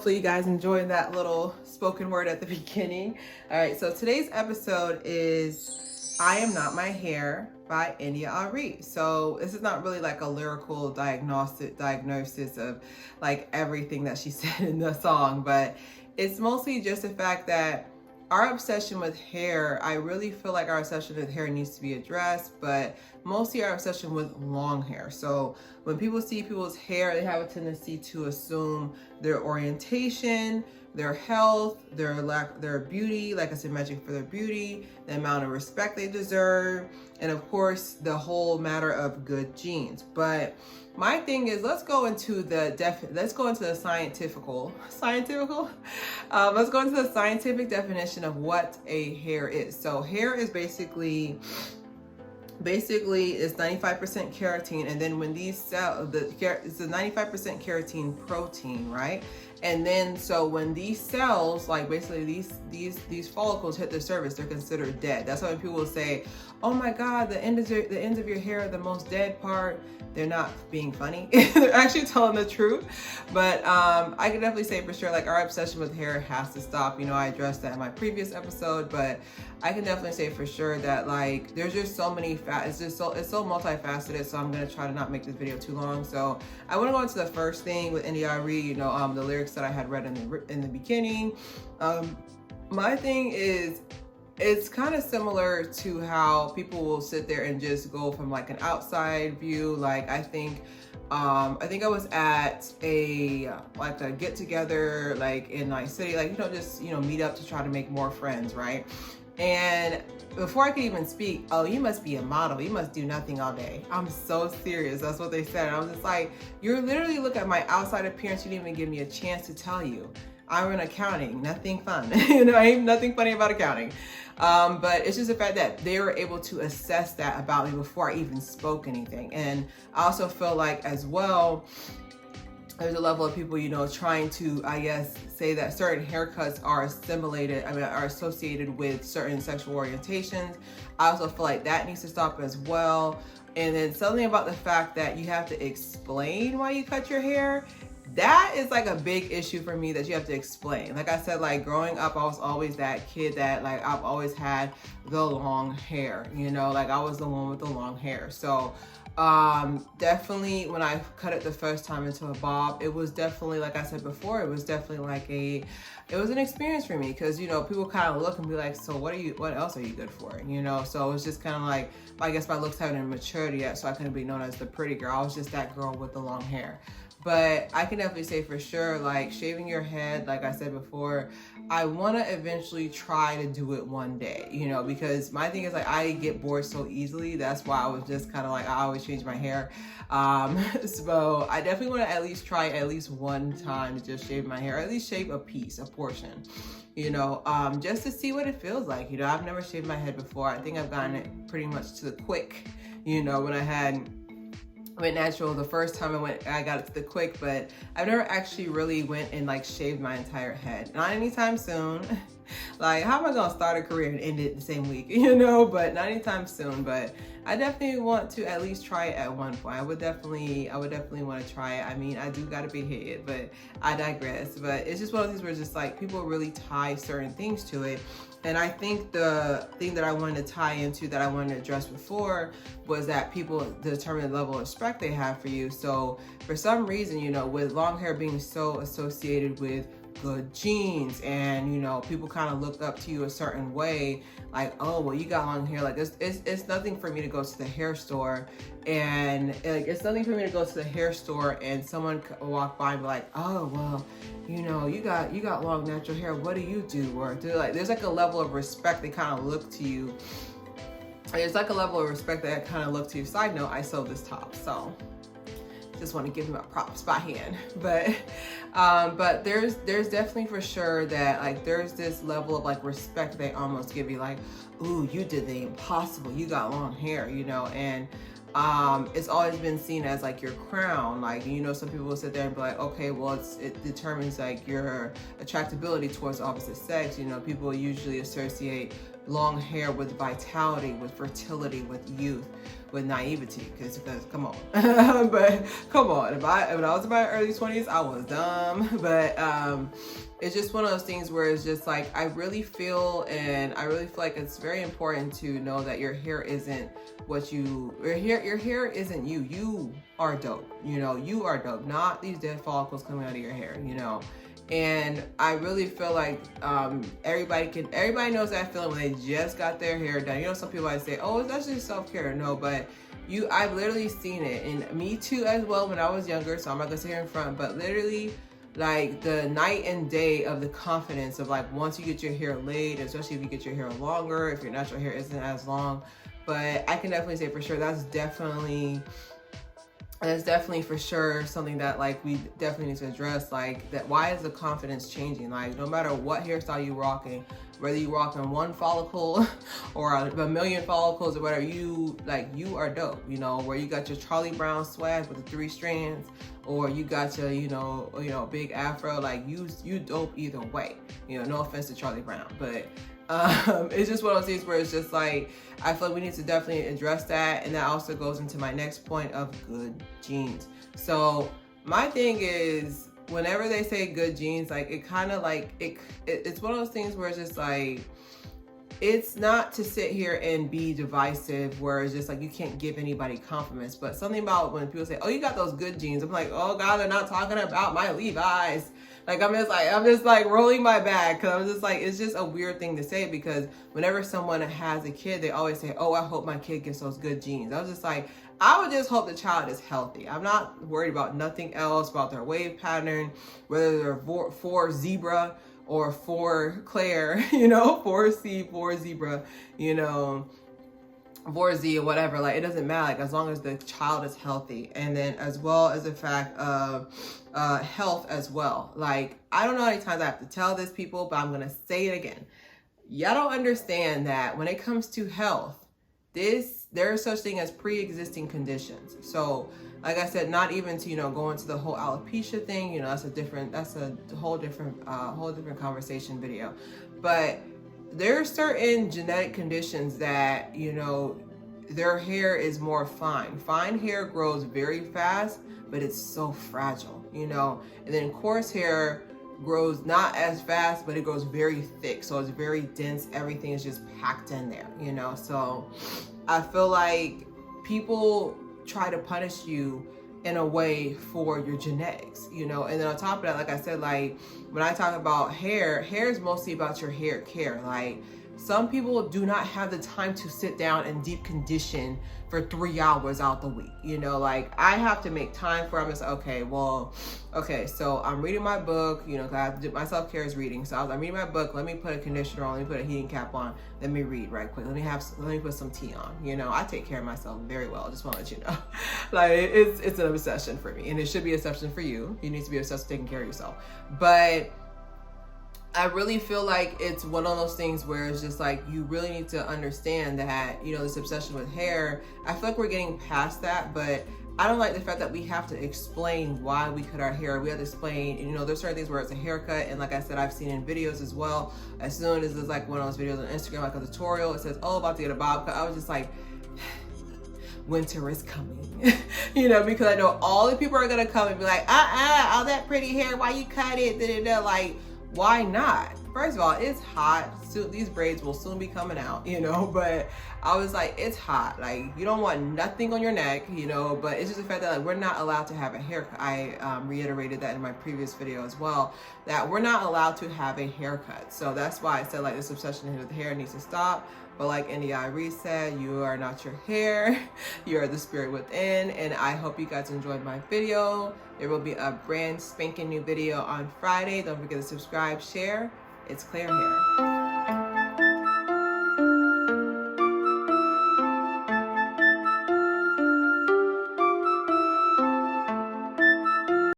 Hopefully you guys enjoyed that little spoken word at the beginning. All right, so today's episode is I Am Not My Hair by India Ari. So this is not really like a lyrical diagnosis of like everything that she said in the song, but it's mostly just the fact that our obsession with hair, I really feel like our obsession with hair needs to be addressed, but mostly our obsession with long hair. So when people see people's hair, they have a tendency to assume their orientation, their health, their beauty, like I said, magic for their beauty, the amount of respect they deserve, and of course, the whole matter of good genes. But my thing is, let's go into the scientific definition of what a hair is. So hair is basically is 95% keratin, and then when these cells, it's a 95% keratin protein, right? And then so when these cells, like basically these follicles hit the surface, they're considered dead. That's why when people will say, "Oh my God, the ends of your hair are the most dead part." They're not being funny. They're actually telling the truth. But I can definitely say for sure, like our obsession with hair has to stop. You know, I addressed that in my previous episode, but I can definitely say for sure that like there's just so many it's so multifaceted. So I'm gonna try to not make this video too long. So I want to go into the first thing with India Ari. You know, the lyrics that I had read in the beginning. My thing is, it's kind of similar to how people will sit there and just go from like an outside view. Like I think I was at a get together like in my city, like just meet up to try to make more friends, right? And before I could even speak, "Oh, you must be a model. You must do nothing all day." I'm so serious. That's what they said. And I was just like, you're literally looking at my outside appearance. You didn't even give me a chance to tell you. I'm in accounting, nothing fun. Ain't nothing funny about accounting. But it's just the fact that they were able to assess that about me before I even spoke anything. And I also feel like as well, there's a level of people, trying to, I guess, say that certain haircuts are associated with certain sexual orientations. I also feel like that needs to stop as well. And then something about the fact that you have to explain why you cut your hair. That is like a big issue for me, that you have to explain. Like I said, like growing up, I was always that kid that like I've always had the long hair, like I was the one with the long hair. So definitely when I cut it the first time into a bob, it was definitely, like I said before, it was definitely like it was an experience for me, because people kind of look and be like, so what else are you good for? So it was just kind of like, I guess my looks haven't matured yet, so I couldn't be known as the pretty girl. I was just that girl with the long hair. But I can definitely say for sure, like shaving your head, like I said before, I want to eventually try to do it one day, because my thing is like I get bored so easily. That's why I was just kind of like, I always change my hair. So I definitely want to at least try at least one time to just shave my hair, at least shave a portion, just to see what it feels like. I've never shaved my head before. I think I've gotten it pretty much to the quick, when I went natural the first time I got it to the quick, but I've never actually really went and like shaved my entire head. Not anytime soon. Like, how am I gonna start a career and end it the same week, but not anytime soon. But I definitely want to at least try it at one point. I would definitely want to try it. I mean, I do gotta be hit, but I digress. But it's just one of these where it's just like people really tie certain things to it. And I think the thing that I wanted to tie into, that I wanted to address before, was that people determine the level of respect they have for you. So for some reason, with long hair being so associated with good genes, and people kind of look up to you a certain way, like, oh, well, you got long hair. Like it's nothing for me to go to the hair store, and like it's nothing for me to go to the hair store and someone walk by and be like, oh, well, you got long natural hair. What do you do? Or there's like a level of respect they kind of look to you. There's like a level of respect that kind of look to you. Side note, I sewed this top, so just want to give him a props by hand. But there's definitely for sure that like there's this level of like respect they almost give you, like, ooh, you did the impossible. You got long hair, and it's always been seen as like your crown. Like, some people will sit there and be like, okay, well, it determines like your attractability towards the opposite sex. People usually associate long hair with vitality, with fertility, with youth, with naivety, because come on. But come on, when I was in my early 20s, I was dumb. But it's just one of those things where it's just like, I really feel like it's very important to know that your hair isn't your hair isn't you. You are dope. You know, you are dope, not these dead follicles coming out of your hair, you know. And I really feel like everybody knows that feeling when they just got their hair done. You know, some people might say, oh, that's just self-care. No, but I've literally seen it, and me too as well when I was younger, so I'm not gonna say here in front, but literally like the night and day of the confidence of like once you get your hair laid, especially if you get your hair longer, if your natural hair isn't as long. But I can definitely say for sure that's definitely for sure something that like we definitely need to address. Like, that, why is the confidence changing? Like, no matter what hairstyle you're rocking, whether you rocking one follicle or a million follicles or whatever, you are dope. You know, where you got your Charlie Brown swag with the 3 strands, or you got your you know big afro, like you dope either way. You know, no offense to Charlie Brown, but it's just one of those things where it's just like, I feel like we need to definitely address that. And that also goes into my next point of good genes. So my thing is, whenever they say good genes, like it kind of like it's one of those things where it's just like, it's not to sit here and be divisive where it's just like you can't give anybody compliments, but something about when people say, oh, you got those good genes, I'm like, oh God, they're not talking about my Levi's. Like, I'm just like rolling my back, because I'm just like, it's just a weird thing to say, because whenever someone has a kid, they always say, oh, I hope my kid gets those good genes. I was just like, I would just hope the child is healthy. I'm not worried about nothing else, about their wave pattern, whether they're 4 zebra or 4 Claire, you know, 4C, 4 zebra, you know, 4Z or whatever. Like, it doesn't matter, like, as long as the child is healthy. And then as well as the fact of health as well. Like, I don't know how many times I have to tell this, people, but I'm gonna say it again. Y'all don't understand that when it comes to health, there is such thing as pre-existing conditions. So like I said, not even to, you know, go into the whole alopecia thing, you know, that's a whole different conversation video. But there are certain genetic conditions that, you know, their hair is more fine. Fine hair grows very fast, but it's so fragile, you know. And then coarse hair grows not as fast, but it grows very thick. So it's very dense. Everything is just packed in there, you know. So I feel like people try to punish you in a way for your genetics, you know. And then on top of that, like I said, like when I talk about hair is mostly about your hair care. Like, some people do not have the time to sit down and deep condition for 3 hours out the week, you know. Like, I have to make time for it. I'm just okay, so I'm reading my book, you know, because I have to do my self-care is reading. So I'm reading my book, let me put a conditioner on, let me put a heating cap on, let me read right quick, let me put some tea on, you know. I take care of myself very well, just want to let you know. Like, it's an obsession for me, and it should be an obsession for you. You need to be obsessed with taking care of yourself. But I really feel like it's one of those things where it's just like, you really need to understand that, you know, this obsession with hair, I feel like we're getting past that. But I don't like the fact that we have to explain why we cut our hair. We have to explain, you know, there's certain things where it's a haircut. And like I said, I've seen in videos as well, as soon as it's like one of those videos on Instagram, like a tutorial, it says, oh, about to get a bob cut. I was just like, winter is coming, you know, because I know all the people are gonna come and be like, all that pretty hair, why you cut it? Like, why not? First of all, it's hot. So these braids will soon be coming out, you know, but I was like, it's hot. Like, you don't want nothing on your neck, you know, but it's just the fact that like, we're not allowed to have a haircut. I reiterated that in my previous video as well, that we're not allowed to have a haircut. So that's why I said like this obsession with hair needs to stop. But like India said, you are not your hair, you are the spirit within. And I hope you guys enjoyed my video. There will be a brand spanking new video on Friday. Don't forget to subscribe, share. It's Claire Haire.